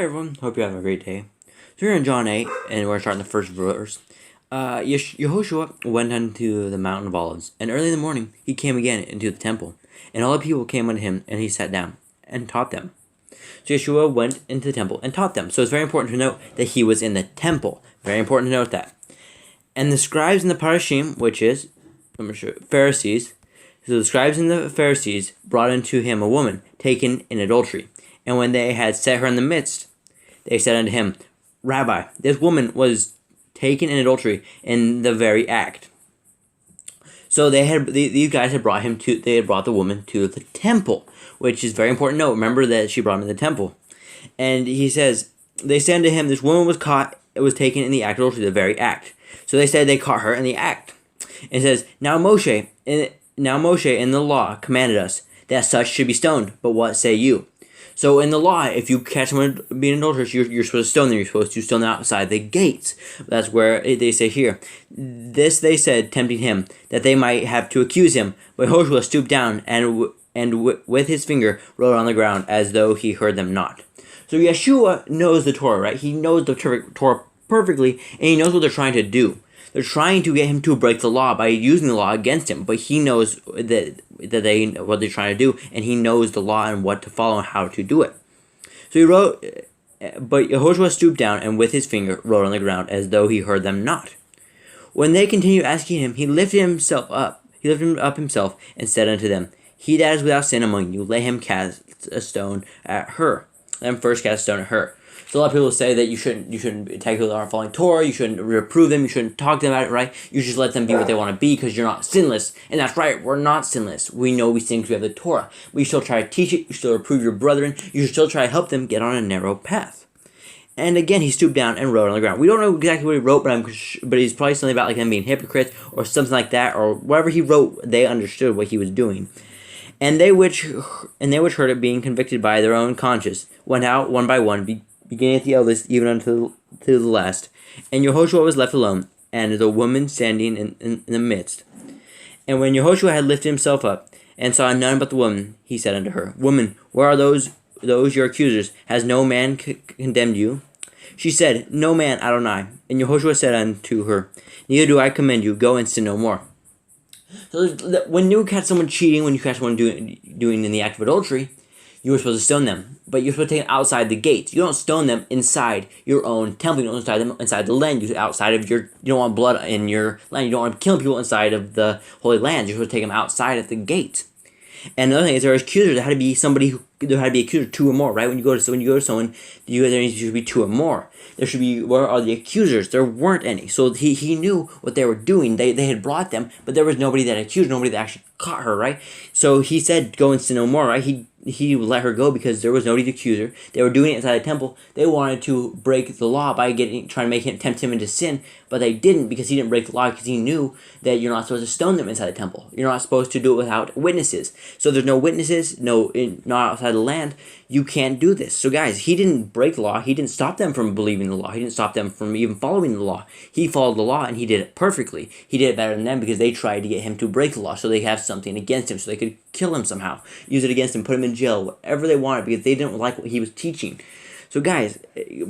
Hi everyone, hope you're having a great day. So we're in John 8, and we're starting the first verse. Yahushua went unto the mountain of Olives, and early in the morning he came again into the temple, and all the people came unto him, and he sat down and taught them. So Yeshua went into the temple and taught them. So it's very important to note that he was in the temple. Very important to note that. And the scribes and the parashim, which is Pharisees, so the scribes and the Pharisees brought unto him a woman taken in adultery. And when they had set her in the midst, they said unto him, Rabbi, this woman was taken in adultery in the very act. So these guys had brought the woman to the temple, which is very important to note. Remember that she brought him to the temple. And he says, they said unto him, this woman was taken in the act of adultery, the very act. So they said they caught her in the act. And it says, Now Moshe in the law commanded us that such should be stoned. But what say you? So in the law, if you catch someone being an adulteress, you're supposed to stone them. You're supposed to stone them outside the gates. That's where they say here. This they said, tempting him, that they might have to accuse him. But Yahushua stooped down and with his finger wrote on the ground as though he heard them not. So Yeshua knows the Torah, right? He knows the Torah perfectly, and he knows what they're trying to do. They're trying to get him to break the law by using the law against him, but he knows what they're trying to do, and he knows the law and what to follow and how to do it. So he wrote, but Yahushua stooped down and with his finger wrote on the ground as though he heard them not. When they continued asking him, he lifted him up himself and said unto them, He that is without sin among you, let him cast a stone at her. Let him first cast a stone at her. So a lot of people say that you shouldn't attack people that aren't following Torah, you shouldn't reprove them, you shouldn't talk to them about it, right? You just let them be what they want to be because you're not sinless. And that's right, we're not sinless. We know we sin because we have the Torah. We still try to teach it, you still reprove your brethren, you should still try to help them get on a narrow path. And again, he stooped down and wrote on the ground. We don't know exactly what he wrote, but he's probably something about like them being hypocrites or something like that, or whatever he wrote, they understood what he was doing. And they which heard it, being convicted by their own conscience, went out one by one, beginning at the eldest, even unto the last. And Yahushua was left alone, and the woman standing in the midst. And when Yahushua had lifted himself up, and saw none but the woman, he said unto her, Woman, where are those your accusers? Has no man condemned you? She said, No man, Adonai. And Yahushua said unto her, Neither do I commend you. Go and sin no more. So when you catch someone cheating, when you catch someone doing in the act of adultery, you were supposed to stone them, but you're supposed to take them outside the gates. You don't stone them inside your own temple. You don't stone them inside the land. You don't want blood in your land. You don't want to kill people inside of the Holy Land. You're supposed to take them outside at the gate. And another thing is there are accusers. There had to be accuser two or more, right? When you go to someone, there should be two or more. There should be, where are the accusers? There weren't any. So he knew what they were doing. They had brought them, but there was nobody that accused, nobody that actually caught her, right? So he said, Go and sin no more, right? He let her go because there was nobody to accuse her. They were doing it inside the temple. They wanted to break the law by trying to tempt him into sin, but they didn't because he didn't break the law because he knew that you're not supposed to stone them inside the temple. You're not supposed to do it without witnesses. So if there's no witnesses, not outside the land, you can't do this. So guys, he didn't break the law. He didn't stop them from believing the law. He didn't stop them from even following the law. He followed the law and he did it perfectly. He did it better than them because they tried to get him to break the law so they could have something against him, so they could kill him somehow, use it against him, put him in jail, whatever they wanted because they didn't like what he was teaching. So guys,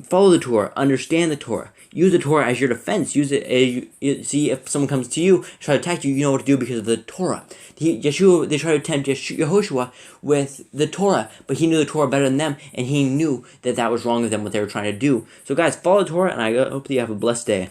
follow the Torah, understand the Torah, use the Torah as your defense. Use it as see if someone comes to you, try to attack you, you know what to do because of the Torah. They try to tempt Yahushua with the Torah, but he knew the Torah better than them, and he knew that was wrong with them, what they were trying to do. So guys, follow the Torah, and I hope that you have a blessed day.